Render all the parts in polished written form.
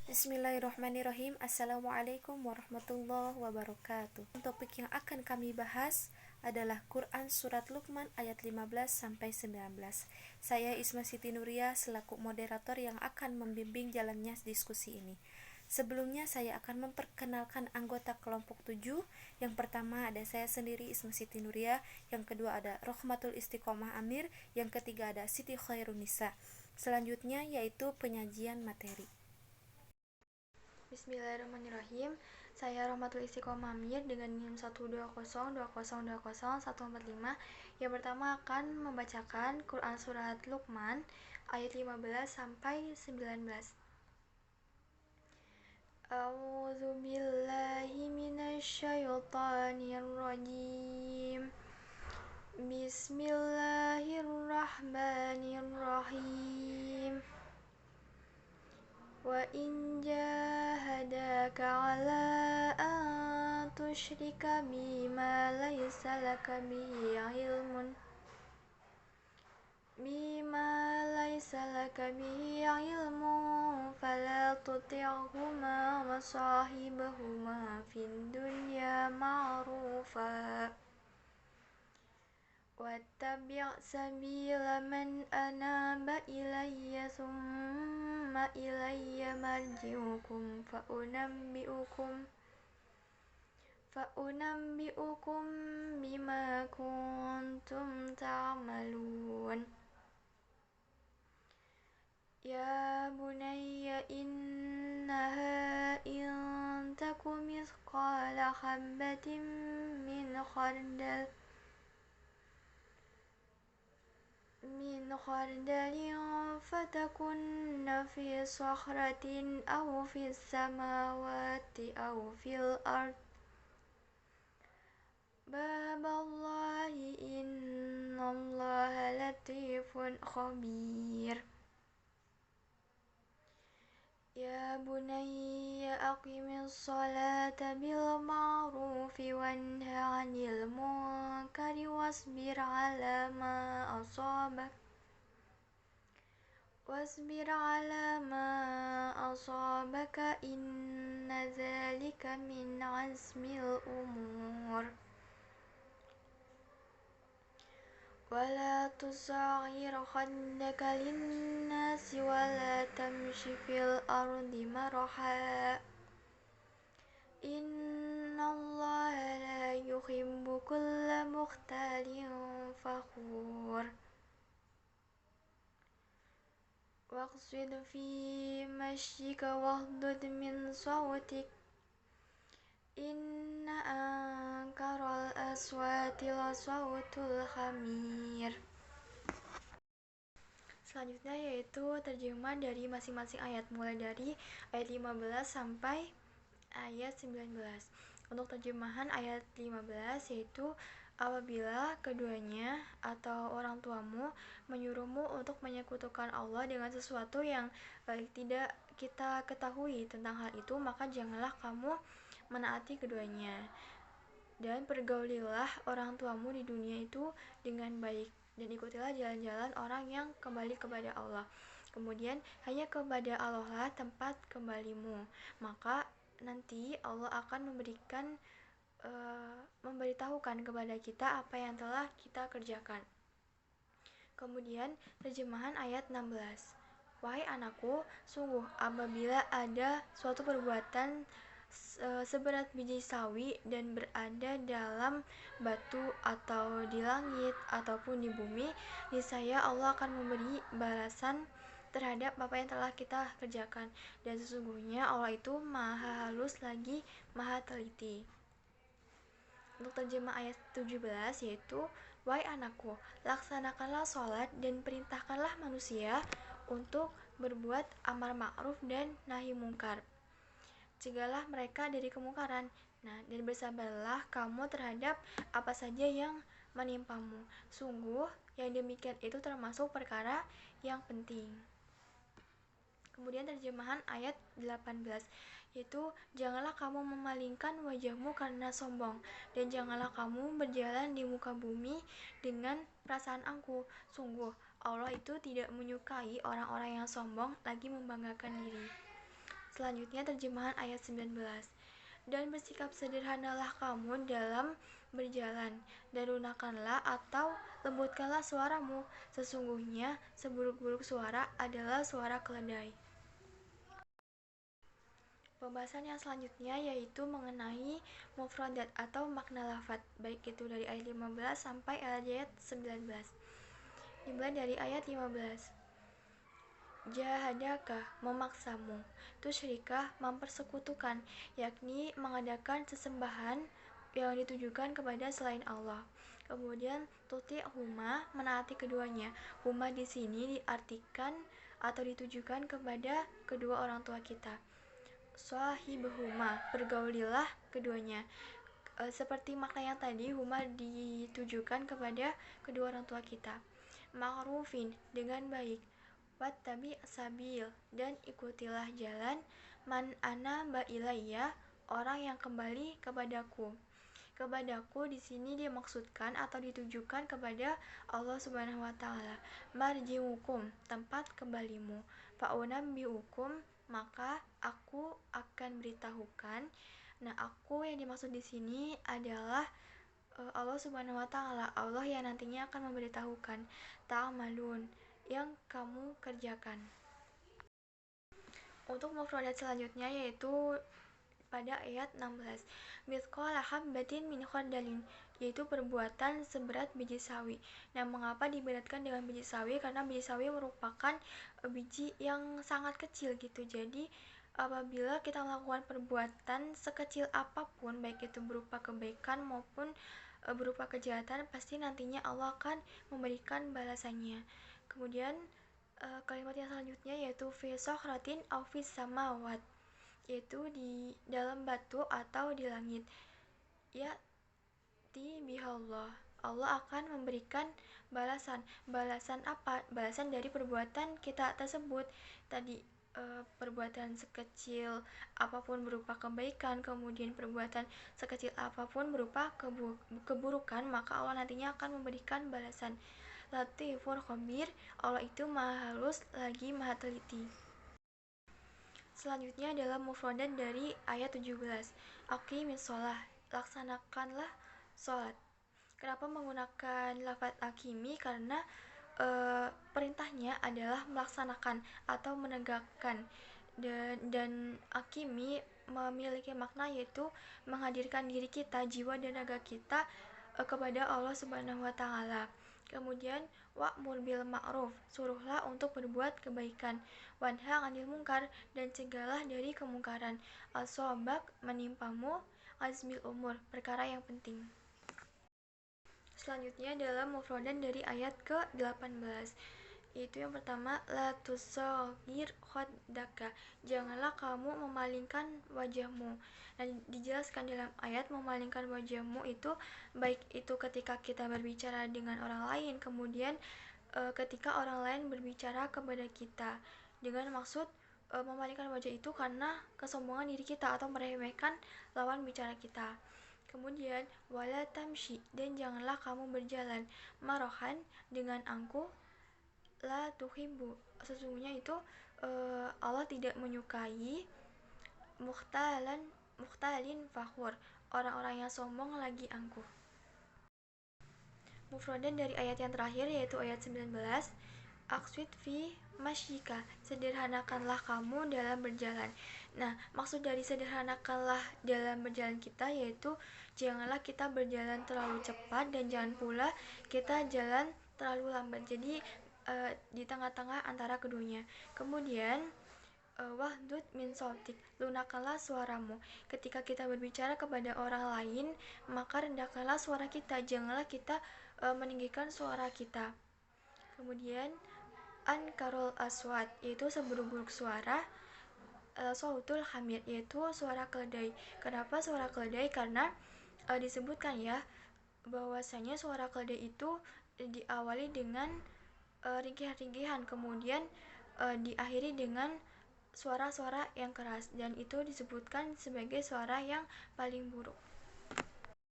Bismillahirrahmanirrahim. Assalamualaikum warahmatullahi wabarakatuh. Topik yang akan kami bahas adalah Quran Surat Luqman ayat 15-19. Saya Isma Siti Nuria selaku moderator yang akan membimbing jalannya diskusi ini. Sebelumnya saya akan memperkenalkan anggota kelompok 7. Yang pertama ada saya sendiri Isma Siti Nuria, yang kedua ada Rohmatul Istiqomah Amir, yang ketiga ada Siti Khairunisa. Selanjutnya yaitu penyajian materi. Bismillahirrahmanirrahim. Saya Rahmatul Istiqomah Amir dengan NIM 12020201445. Yang pertama akan membacakan Quran Surat Luqman ayat 15 sampai 19. A'udzu billahi minasyaitonir rajim. Bismillahirrahmanirrahim. Wa in jahadaka ala an tusyrika bima laysa laka bihi ilmun fala tuti'huma wa sahibhuma fid dunya ma'rufa wattabi' sabila man anaba ilayya thumma ilayya marji'ukum fa'unabbi'ukum bima kuntum ta'malun. Ya bunayya innaha in taku mithqala habbatin min khardalin fatakunna fi sakhratin aw fis samawati aw fil ard baballahi innallaha latifun khabir. Ya bunayya aqimis salata bil ma'rufi wanha 'anil munkari wasbir 'ala ma asabaka inna dzalika min 'azmil umur. Wala tusa'ir khaddaka linnasi wala tamshi fil ardi maraha innallaha la yuhibbu kulla mukhtalin fakhur. Waqsid fi mashyika waghdud min sawtik inna ankaral aswati la sawtul hamir. Selanjutnya yaitu terjemahan dari masing-masing ayat, mulai dari ayat 15 sampai ayat 19. Untuk terjemahan ayat 15 yaitu apabila keduanya atau orang tuamu menyuruhmu untuk menyekutukan Allah dengan sesuatu yang tidak kita ketahui tentang hal itu, maka janganlah kamu menaati keduanya, dan pergaulilah orang tuamu di dunia itu dengan baik, dan ikutilah jalan-jalan orang yang kembali kepada Allah. Kemudian hanya kepada Allah lah tempat kembalimu, maka nanti Allah akan memberitahukan kepada kita apa yang telah kita kerjakan. Kemudian terjemahan ayat 16. Wahai anakku, sungguh apabila ada suatu perbuatan seberat biji sawi dan berada dalam batu atau di langit ataupun di bumi, niscaya Allah akan memberi balasan terhadap apa yang telah kita kerjakan, dan sesungguhnya Allah itu maha halus lagi maha teliti. Untuk terjemah ayat 17 yaitu, wahai anakku, laksanakanlah sholat dan perintahkanlah manusia untuk berbuat amar ma'ruf dan nahi mungkar. Cegahlah mereka dari kemungkaran. Dan bersabarlah kamu terhadap apa saja yang menimpamu. Sungguh yang demikian itu termasuk perkara yang penting. Kemudian terjemahan ayat 18 yaitu, janganlah kamu memalingkan wajahmu karena sombong, dan janganlah kamu berjalan di muka bumi dengan perasaan angkuh. Sungguh Allah itu tidak menyukai orang-orang yang sombong lagi membanggakan diri. Selanjutnya terjemahan ayat 19. Dan bersikap sederhanalah kamu dalam berjalan, dan lunakkanlah atau lembutkanlah suaramu. Sesungguhnya seburuk-buruk suara adalah suara keledai. Pembahasan yang selanjutnya yaitu mengenai mufradat atau makna lafadz, baik itu dari ayat 15 sampai ayat 19. Dimulai dari ayat 15. Jahadaka, memaksamu, tusyrikah, mempersekutukan, yakni mengadakan sesembahan yang ditujukan kepada selain Allah. Kemudian huma, menaati keduanya. Huma di sini diartikan atau ditujukan kepada kedua orang tua kita. Swahibhuma, pergaulilah keduanya. Seperti makna yang tadi, huma ditujukan kepada kedua orang tua kita. Ma'rufin, dengan baik. Wattabi sabil, dan ikutilah jalan. Man anaba ilayya, orang yang kembali kepadaku. Kepadaku di sini dimaksudkan atau ditujukan kepada Allah Subhanahu wa taala. Marji'ukum, tempat kembalimu. Fa'unabbi'ukum, maka aku akan beritahukan. Nah, aku yang dimaksud di sini adalah Allah Subhanahu wa taala, Allah yang nantinya akan memberitahukan ta'malun, yang kamu kerjakan. Untuk mufradat selanjutnya yaitu pada ayat 16. Mithqala habbatin min khardalin, yaitu perbuatan seberat biji sawi. Nah, mengapa diberatkan dengan biji sawi? Karena biji sawi merupakan biji yang sangat kecil gitu. Jadi apabila kita melakukan perbuatan sekecil apapun, baik itu berupa kebaikan maupun berupa kejahatan, pasti nantinya Allah akan memberikan balasannya. Kemudian kalimat yang selanjutnya yaitu fi sokhratin aw fis samawat, yaitu di dalam batu atau di langit. Ya bihallah, Allah akan memberikan balasan. Balasan apa? Balasan dari perbuatan kita tersebut tadi. Perbuatan sekecil apapun berupa kebaikan, kemudian perbuatan sekecil apapun berupa keburukan, maka Allah nantinya akan memberikan balasan. Latiful khabir, Allah itu maha halus lagi maha teliti. Selanjutnya adalah mufradat dari ayat 17. Aqimis sholah, laksanakanlah sholat. Kenapa menggunakan lafaz akimi? Karena perintahnya adalah melaksanakan atau menegakkan, dan akimi memiliki makna yaitu menghadirkan diri kita, jiwa dan raga kita kepada Allah Subhanahu wa taala. Kemudian wa'mur bil ma'ruf, suruhlah untuk berbuat kebaikan. Wanha 'anil munkar, dan cegahlah dari kemungkaran. As-sobak, menimpamu. Azmil umur, perkara yang penting. Selanjutnya adalah mufradat dari ayat ke-18, yaitu yang pertama, la tusagir khaddaka, janganlah kamu memalingkan wajahmu. Nah, dijelaskan dalam ayat memalingkan wajahmu itu baik itu ketika kita berbicara dengan orang lain, kemudian ketika orang lain berbicara kepada kita, dengan maksud memalingkan wajah itu karena kesombongan diri kita atau meremehkan lawan bicara kita. Kemudian wala tamshi, dan janganlah kamu berjalan marohan, dengan angkuh. La tuhibbu, sesungguhnya itu Allah tidak menyukai mukhtalin fakhur, orang-orang yang sombong lagi angkuh. Mufradat dari ayat yang terakhir yaitu ayat 19. Aqswid fi masyika, sederhanakanlah kamu dalam berjalan. Nah, maksud dari sederhanakanlah dalam berjalan kita yaitu janganlah kita berjalan terlalu cepat dan jangan pula kita jalan terlalu lambat. Jadi di tengah-tengah antara keduanya. Kemudian wahdud min sautik, lunakkanlah suaramu. Ketika kita berbicara kepada orang lain, maka rendahkanlah suara kita, janganlah kita meninggikan suara kita. Kemudian ankarul aswat, yaitu seburuk-buruk suara. Sautul hamir, yaitu suara keledai. Kenapa suara keledai? Karena disebutkan ya bahwasanya suara keledai itu diawali dengan ringkihan-ringkihan, kemudian diakhiri dengan suara-suara yang keras, dan itu disebutkan sebagai suara yang paling buruk.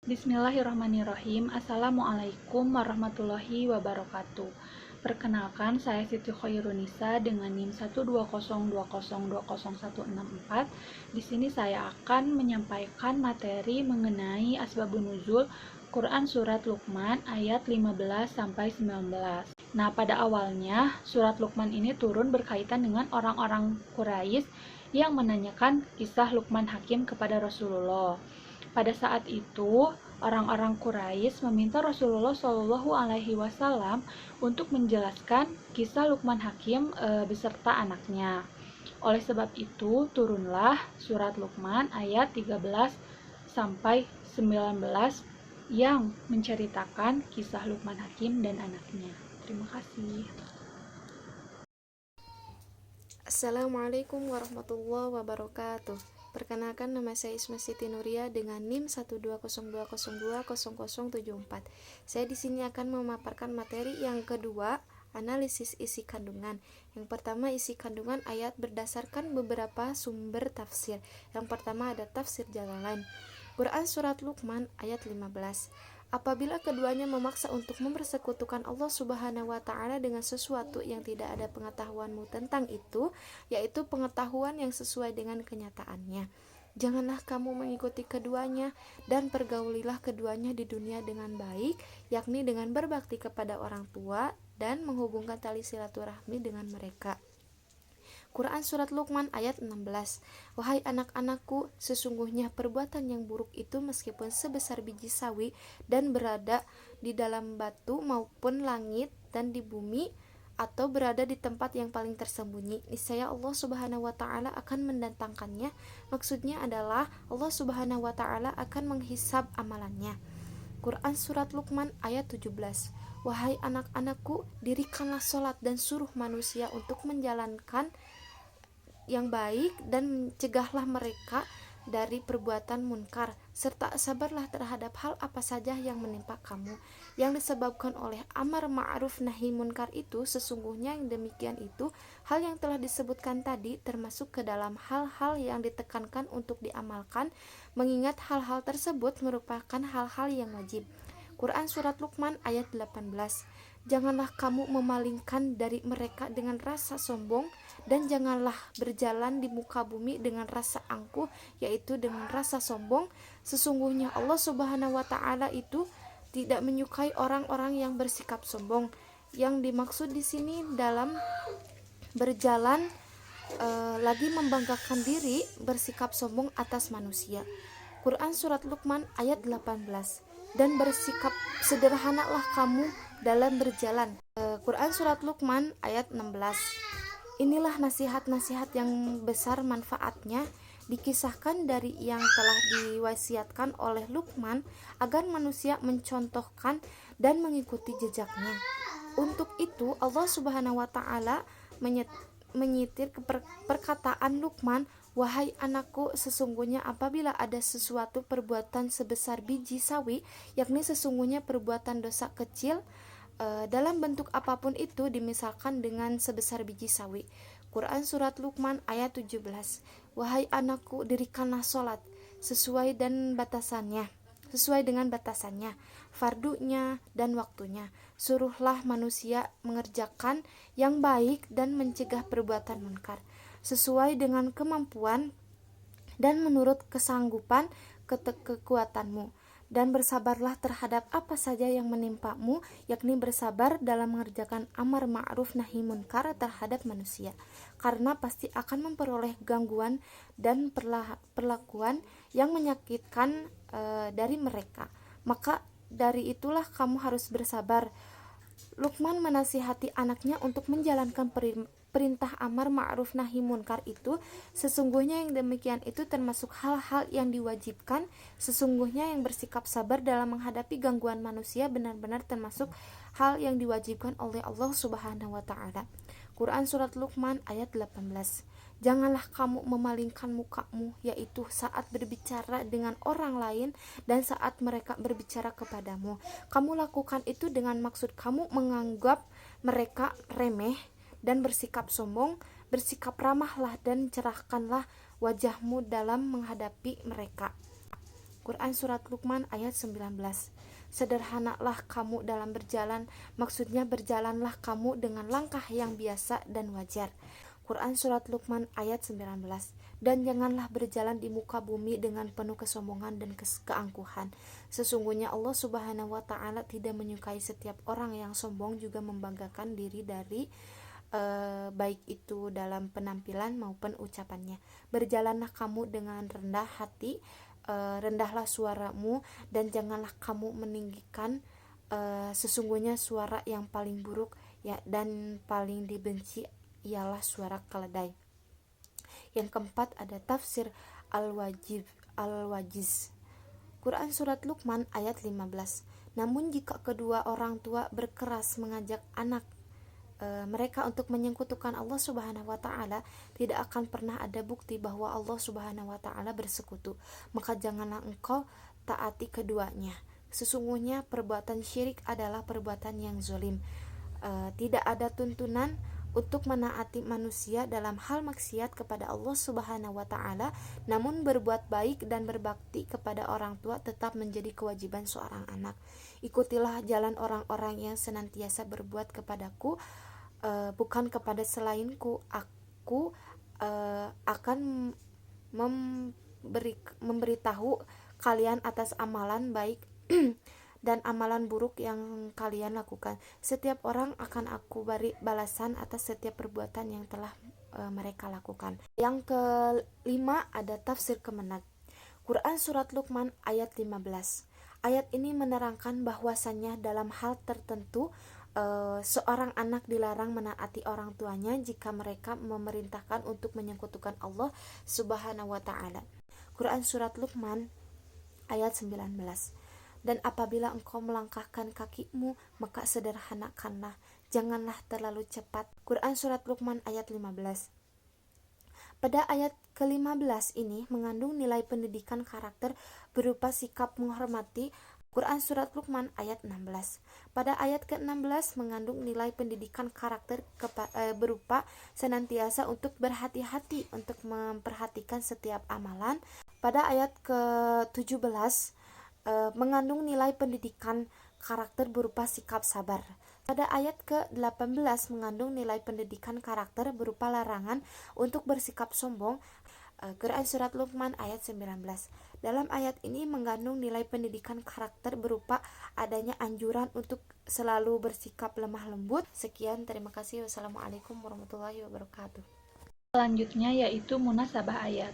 Bismillahirrahmanirrahim. Assalamualaikum warahmatullahi wabarakatuh. Perkenalkan, saya Siti Khairunisa dengan NIM 12020201064. Di sini saya akan menyampaikan materi mengenai asbabun nuzul Quran Surat Luqman ayat 15-19. Nah, pada awalnya Surat Luqman ini turun berkaitan dengan orang-orang Quraisy yang menanyakan kisah Luqman Hakim kepada Rasulullah. Pada saat itu, orang-orang Quraisy meminta Rasulullah Shallallahu Alaihi Wasallam untuk menjelaskan kisah Luqman Hakim beserta anaknya. Oleh sebab itu, turunlah surat Luqman ayat 13 sampai 19 yang menceritakan kisah Luqman Hakim dan anaknya. Terima kasih. Assalamualaikum warahmatullahi wabarakatuh. Perkenalkan, nama saya Isma Siti Nuria dengan NIM 12020200074. Saya di sini akan memaparkan materi yang kedua, analisis isi kandungan. Yang pertama, isi kandungan ayat berdasarkan beberapa sumber tafsir. Yang pertama ada tafsir Jalalain. Quran Surat Luqman ayat 15. Apabila keduanya memaksa untuk mempersekutukan Allah Subhanahu wa Ta'ala dengan sesuatu yang tidak ada pengetahuanmu tentang itu, yaitu pengetahuan yang sesuai dengan kenyataannya, janganlah kamu mengikuti keduanya, dan pergaulilah keduanya di dunia dengan baik, yakni dengan berbakti kepada orang tua dan menghubungkan tali silaturahmi dengan mereka. Quran Surat Luqman ayat 16. Wahai anak-anakku, sesungguhnya perbuatan yang buruk itu meskipun sebesar biji sawi dan berada di dalam batu maupun langit dan di bumi, atau berada di tempat yang paling tersembunyi, niscaya Allah Subhanahu wa Ta'ala akan mendatangkannya. Maksudnya adalah Allah Subhanahu wa Ta'ala akan menghisab amalannya. Quran Surat Luqman ayat 17. Wahai anak-anakku, dirikanlah sholat dan suruh manusia untuk menjalankan yang baik dan mencegahlah mereka dari perbuatan munkar, serta sabarlah terhadap hal apa saja yang menimpa kamu yang disebabkan oleh amar ma'ruf nahi munkar itu. Sesungguhnya yang demikian itu hal yang telah disebutkan tadi termasuk ke dalam hal-hal yang ditekankan untuk diamalkan, mengingat hal-hal tersebut merupakan hal-hal yang wajib. Quran Surat Luqman ayat 18. Janganlah kamu memalingkan dari mereka dengan rasa sombong, dan janganlah berjalan di muka bumi dengan rasa angkuh, yaitu dengan rasa sombong. Sesungguhnya Allah Subhanahu wa Ta'ala itu tidak menyukai orang-orang yang bersikap sombong. Yang dimaksud di sini dalam berjalan lagi membanggakan diri, bersikap sombong atas manusia. Quran Surat Luqman ayat 18. Dan bersikap sederhanalah kamu dalam berjalan. Quran Surat Luqman ayat 16. Inilah nasihat-nasihat yang besar manfaatnya, dikisahkan dari yang telah diwasiatkan oleh Luqman agar manusia mencontohkan dan mengikuti jejaknya. Untuk itu Allah Subhanahu wa Ta'ala menyitir perkataan Luqman, wahai anakku, sesungguhnya apabila ada sesuatu perbuatan sebesar biji sawi, yakni sesungguhnya perbuatan dosa kecil dalam bentuk apapun itu, dimisalkan dengan sebesar biji sawi. Quran Surat Luqman ayat 17. Wahai anakku, dirikanlah sholat sesuai dengan batasannya, fardunya dan waktunya. Suruhlah manusia mengerjakan yang baik dan mencegah perbuatan munkar sesuai dengan kemampuan dan menurut kesanggupan kekuatanmu. Dan bersabarlah terhadap apa saja yang menimpamu, yakni bersabar dalam mengerjakan amar ma'ruf nahi munkar terhadap manusia, karena pasti akan memperoleh gangguan dan perlakuan yang menyakitkan dari mereka. Maka dari itulah kamu harus bersabar. Luqman menasihati anaknya untuk menjalankan perintah amar ma'ruf nahi munkar itu. Sesungguhnya yang demikian itu termasuk hal-hal yang diwajibkan. Sesungguhnya yang bersikap sabar dalam menghadapi gangguan manusia benar-benar termasuk hal yang diwajibkan oleh Allah Subhanahu wa Ta'ala. Quran Surat Luqman ayat 18. Janganlah kamu memalingkan mukamu, yaitu saat berbicara dengan orang lain dan saat mereka berbicara kepadamu. Kamu lakukan itu dengan maksud kamu menganggap mereka remeh dan bersikap sombong. Bersikap ramahlah dan cerahkanlah wajahmu dalam menghadapi mereka. Quran Surat Luqman ayat 19. Sederhanalah kamu dalam berjalan, maksudnya berjalanlah kamu dengan langkah yang biasa dan wajar. Quran Surat Luqman ayat 19. Dan janganlah berjalan di muka bumi dengan penuh kesombongan dan keangkuhan. Sesungguhnya Allah Subhanahu wa Ta'ala tidak menyukai setiap orang yang sombong juga membanggakan diri dari baik itu dalam penampilan maupun ucapannya. Berjalanlah kamu dengan rendah hati, rendahlah suaramu, dan janganlah kamu meninggikan. Sesungguhnya suara yang paling buruk ya dan paling dibenci ialah suara keledai. Yang keempat ada tafsir Al-Wajiz. Quran Surat Luqman ayat 15. Namun jika kedua orang tua berkeras mengajak anak mereka untuk menyekutukan Allah Subhanahu wa Ta'ala, tidak akan pernah ada bukti bahwa Allah Subhanahu wa Ta'ala bersekutu, maka janganlah engkau taati keduanya. Sesungguhnya perbuatan syirik adalah perbuatan yang zalim. Tidak ada tuntunan untuk menaati manusia dalam hal maksiat kepada Allah Subhanahu wa Ta'ala, namun berbuat baik dan berbakti kepada orang tua tetap menjadi kewajiban seorang anak. Ikutilah jalan orang-orang yang senantiasa berbuat kepadaku, bukan kepada selainku. Aku akan memberitahu kalian atas amalan baik dan amalan buruk yang kalian lakukan. Setiap orang akan aku beri balasan atas setiap perbuatan yang telah mereka lakukan. Yang kelima ada tafsir Kemenak. Quran Surat Luqman ayat 15. Ayat ini menerangkan bahwasannya dalam hal tertentu seorang anak dilarang menaati orang tuanya jika mereka memerintahkan untuk menyekutukan Allah Subhanahu wa Ta'ala. Quran Surat Luqman ayat 19. Dan apabila engkau melangkahkan kakimu, maka sederhanakanlah, janganlah terlalu cepat. Quran Surat Luqman ayat 15. Pada ayat ke-15 ini mengandung nilai pendidikan karakter berupa sikap menghormati. Quran Surat Luqman ayat 16. Pada ayat ke-16 mengandung nilai pendidikan karakter berupa senantiasa untuk berhati-hati untuk memperhatikan setiap amalan. Pada ayat ke-17 mengandung nilai pendidikan karakter berupa sikap sabar. Pada ayat ke-18 mengandung nilai pendidikan karakter berupa larangan untuk bersikap sombong. Quran Surat Luqman ayat 19. Dalam ayat ini mengandung nilai pendidikan karakter berupa adanya anjuran untuk selalu bersikap lemah lembut. Sekian, terima kasih. Wassalamualaikum warahmatullahi wabarakatuh. Selanjutnya yaitu munasabah ayat.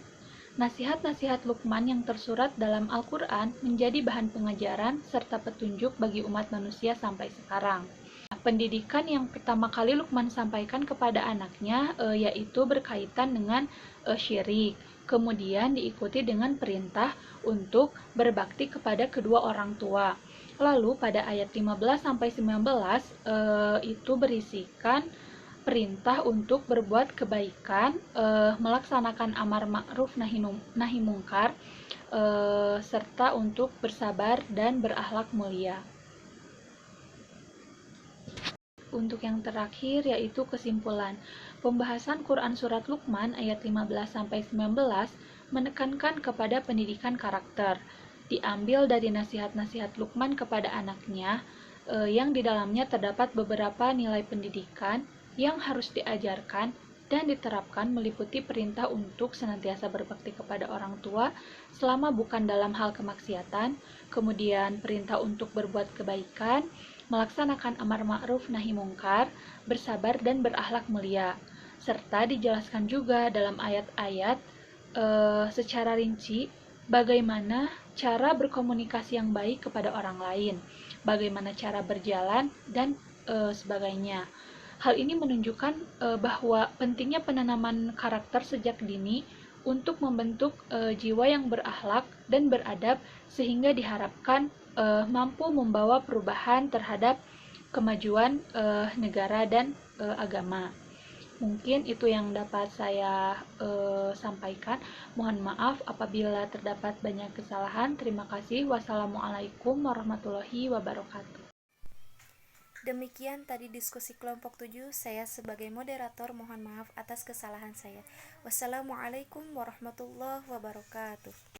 Nasihat-nasihat Luqman yang tersurat dalam Al-Quran menjadi bahan pengajaran serta petunjuk bagi umat manusia sampai sekarang. Pendidikan yang pertama kali Luqman sampaikan kepada anaknya yaitu berkaitan dengan syirik. Kemudian diikuti dengan perintah untuk berbakti kepada kedua orang tua. Lalu pada ayat 15-19 itu berisikan perintah untuk berbuat kebaikan, melaksanakan amar ma'ruf nahi mungkar, serta untuk bersabar dan berakhlak mulia. Untuk yang terakhir yaitu kesimpulan. Pembahasan Quran Surat Luqman ayat 15-19 menekankan kepada pendidikan karakter. Diambil dari nasihat-nasihat Luqman kepada anaknya, yang di dalamnya terdapat beberapa nilai pendidikan yang harus diajarkan dan diterapkan meliputi perintah untuk senantiasa berbakti kepada orang tua selama bukan dalam hal kemaksiatan, kemudian perintah untuk berbuat kebaikan, melaksanakan amar ma'ruf nahi mungkar, bersabar dan berakhlak mulia. Serta dijelaskan juga dalam ayat-ayat secara rinci bagaimana cara berkomunikasi yang baik kepada orang lain, bagaimana cara berjalan dan sebagainya. Hal ini menunjukkan bahwa pentingnya penanaman karakter sejak dini untuk membentuk jiwa yang berakhlak dan beradab sehingga diharapkan mampu membawa perubahan terhadap kemajuan negara dan agama. Mungkin itu yang dapat saya sampaikan. Mohon maaf apabila terdapat banyak kesalahan. Terima kasih. Wassalamualaikum warahmatullahi wabarakatuh. Demikian tadi diskusi kelompok 7. Saya sebagai moderator mohon maaf atas kesalahan saya. Wassalamualaikum warahmatullahi wabarakatuh.